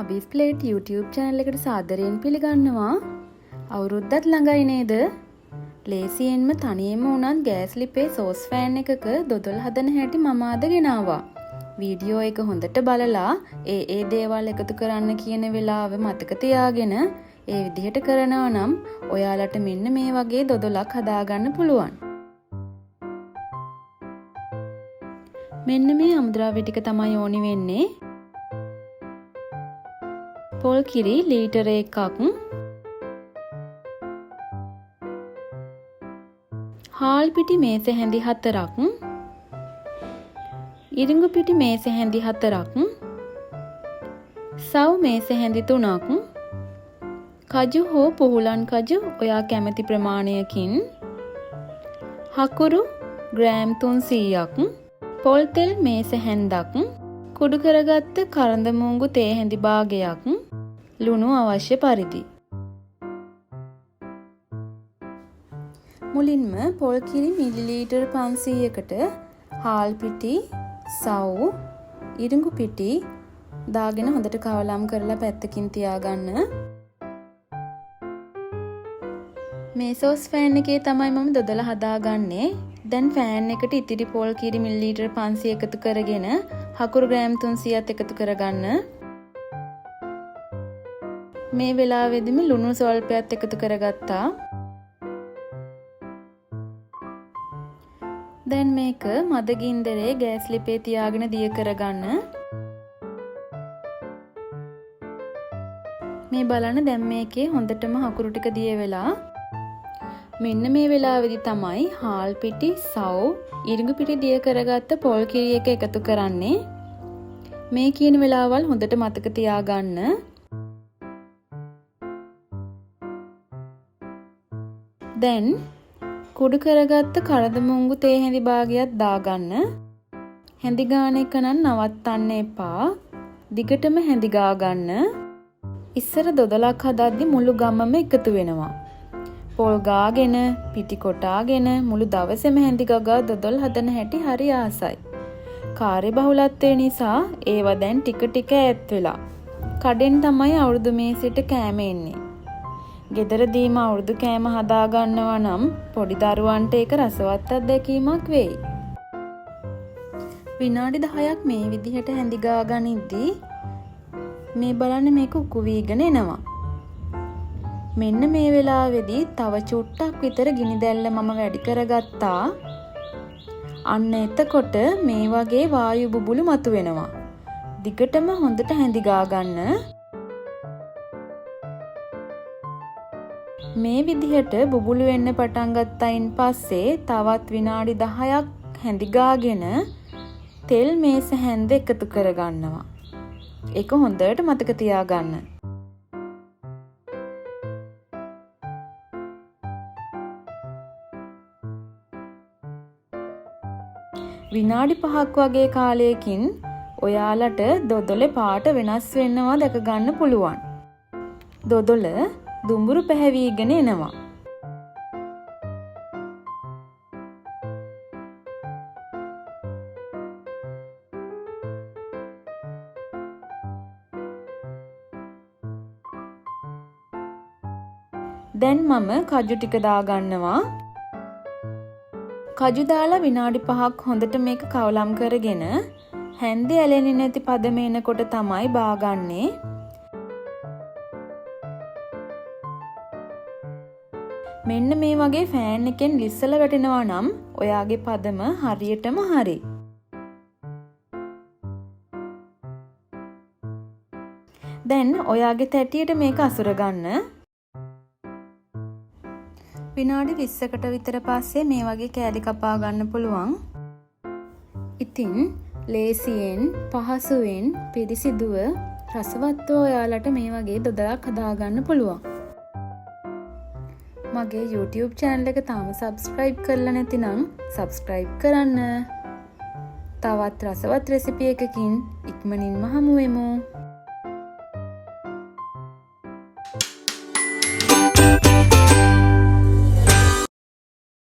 හබීස් plate YouTube channel එකට සාදරයෙන් පිළිගන්නවා. අවුරුද්දත් ළඟයි නේද? ලේසියෙන්ම තනියෙම උනත් ගෑස් ලිපේ සෝස් ෆෑන් එකක දොඩොල් හදන හැටි මම අද ගෙනාවා. වීඩියෝ එක හොඳට බලලා ඒ දේවල් එකතු කරන්න කියන වෙලාව මතක තියාගෙන ඒ විදිහට කරනවා නම් ඔයාලට මෙන්න මේ වගේ දොඩොලක් හදාගන්න පුළුවන්. මෙන්න මේ අමුද්‍රව්‍ය ටික තමයි ඕනි වෙන්නේ. පොල් කිරි ලීටර 1ක්, හාල් පිටි මේස හැඳි 4ක්, ඉරිඟු පිටි මේස හැඳි 4ක්, සව් මේස හැඳි 3ක්, කජු හෝ පුහුලන් කජු ඔයා කැමති ප්‍රමාණයකින්, හකුරු ග්‍රෑම් 300ක්, පොල් තෙල් මේස හැන්දක්, කුඩු කරගත්ත කරඳ මුංගු තේ හැඳි භාගයක්, ලුණු අවශ්‍ය පරිදි. මුලින්ම පොල් කිරි මිලිලීටර් 500කට හාල් පිටි, සව්, ඉරිඟු පිටි දාගෙන හොඳට කවලම් කරලා පැත්තකින් තියාගන්න. මේ සෝස් ෆෑන් එකේ තමයි මම දොඩල හදාගන්නේ. දැන් ෆෑන් එකට ඉතිරි පොල් කිරි මිලිලීටර් 500 එකතු කරගෙන හකුරු ග්‍රෑම් 300ත් එකතු කරගන්න. මේ වෙලාවෙදිම ලුණු ස්වල්පයක් එකතු කරගත්තා. දැන් මේක මද ගින්දරේ ගෑස් ලිපේ තියාගෙන දිය කරගන්න. මේ බලන්න දැන් මේකේ හොඳටම හකුරු ටික දිය වෙලා. මෙන්න මේ වෙලාවේදී තමයි හාල් පිටි, සව්, ඉරිඟු පිටි දිය කරගත්ත පොල් කිරි එක එකතු කරන්නේ. මේ කියන වෙලාවල් හොඳට මතක තියාගන්න. දැන් කුඩු කරගත්ත කරඳ මුංගු තේ හැඳි භාගයක් දාගන්න. හැඳි ගාන එක නම් නවත්තන්න එපා. දිගටම හැඳි ගා ගන්න. ඉස්සර දොඩලක් හදද්දි මුළු ගමම එකතු වෙනවා. පොල් ගාගෙන, පිටි කොටාගෙන මුළු දවසේම හැඳි ගගා දොඩල් හදන හැටි හරි ආසයි. කාර්ය බහුලත්වය නිසා ඒවා දැන් ටික ටික ඈත් වෙලා. කඩෙන් තමයි අවුරුදු මේසෙට කෑම එන්නේ. ගෙදරදීම අවුරුදු කෑම හදා ගන්නවා නම් පොඩි දරුවන්ට ඒක රසවත් අත්දැකීමක් වෙයි. විනාඩි 10ක් මේ විදිහට හැඳි ගා ගනිද්දී මේ බලන්න මේක උකු වීගෙන එනවා. මෙන්න මේ වෙලාවේදී තව චුට්ටක් විතර ගිනි දැල්ල මම වැඩි කරගත්තා. අන්න එතකොට මේ වගේ වායු බුබුලු මතුවෙනවා. දිගටම හොඳට හැඳි ගා ගන්න. මේ විදිහට බුබුලු වෙන්න පටන් ගත්තයින් පස්සේ තවත් විනාඩි 10ක් හැඳි ගාගෙන තෙල් මේස හැන්ද එකතු කරගන්නවා. ඒක හොඳට මතක තියාගන්න. විනාඩි 5ක් වගේ කාලයකින් ඔයාලට දොඩොලේ පාට වෙනස් වෙනවා දැක ගන්න පුළුවන්. දොඩොල දුඹුරු පැහැවීගෙන එනවා. දැන් මම කජු ටික දාගන්නවා. කජු දාලා විනාඩි 5ක් හොඳට මේක කවලම් කරගෙන හැන්දේ ඇලෙන්නේ නැති පදම එනකොට තමයි බාගන්නේ. මෙන්න මේ වගේ ෆෑන් එකෙන් ලිස්සලා වැටෙනවා නම් ඔයාගේ පදම හරියටම හරි. දැන් ඔයාගේ තැටියට මේක අසුර ගන්න. විනාඩි 20කට විතර පස්සේ මේ වගේ කෑලි කපා ගන්න පුළුවන්. ඉතින් ලේසියෙන්, පහසුවෙන්, පිරිසිදුව, රසවත්ව ඔයාලට මේ වගේ දොඩලක් හදාගන්න පුළුවන්. මගේ YouTube channel එක තාම subscribe කරලා නැතිනම් subscribe කරන්න. තවත් රසවත් රෙසිපි එකකින් ඉක්මනින්ම හමු වෙමු.